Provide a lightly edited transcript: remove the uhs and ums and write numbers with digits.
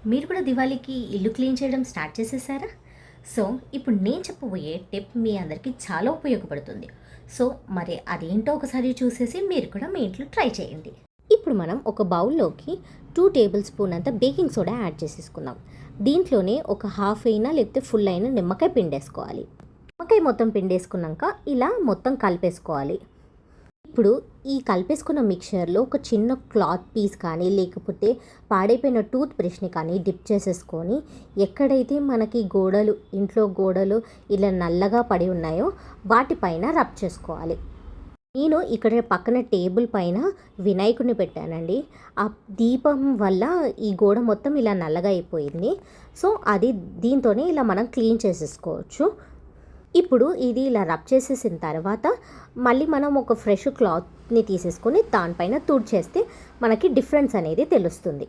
మీరు కూడా దివాళీకి ఇల్లు క్లీన్ చేయడం స్టార్ట్ చేసేసారా? సో, ఇప్పుడు నేను చెప్పబోయే టిప్ మీ అందరికీ చాలా ఉపయోగపడుతుంది. సో, మరి అదేంటో ఒకసారి చూసేసి మీరు కూడా మీ ఇంట్లో ట్రై చేయండి. ఇప్పుడు మనం ఒక బౌల్లోకి 2 టేబుల్ స్పూన్ అంత బేకింగ్ సోడా యాడ్ చేసేసుకుందాం. దీంట్లోనే ఒక హాఫ్ అయినా లేకపోతే ఫుల్ అయినా నిమ్మకాయ పిండేసుకోవాలి. నిమ్మకాయ మొత్తం పిండేసుకున్నాక ఇలా మొత్తం కలిపేసుకోవాలి. ఇప్పుడు ఈ కలిపేసుకున్న మిక్చర్లో ఒక చిన్న క్లాత్ పీస్ కానీ లేకపోతే పాడైపోయిన టూత్ బ్రష్ని కానీ డిప్ చేసేసుకొని ఎక్కడైతే మనకి ఇంట్లో గోడలు ఇలా నల్లగా పడి ఉన్నాయో వాటిపైన రబ్ చేసుకోవాలి. నేను ఇక్కడ పక్కన టేబుల్ పైన వినాయకుడిని పెట్టానండి. ఆ దీపం వల్ల ఈ గోడ మొత్తం ఇలా నల్లగా అయిపోయింది. సో దీంతోనే ఇలా మనం క్లీన్ చేసేసుకోవచ్చు. ఇప్పుడు ఇది ఇలా రబ్ చేసేసిన తర్వాత మళ్ళీ మనం ఒక ఫ్రెష్ క్లాత్ని తీసేసుకొని దానిపైన తుడిచేస్తే మనకి డిఫరెన్స్ అనేది తెలుస్తుంది.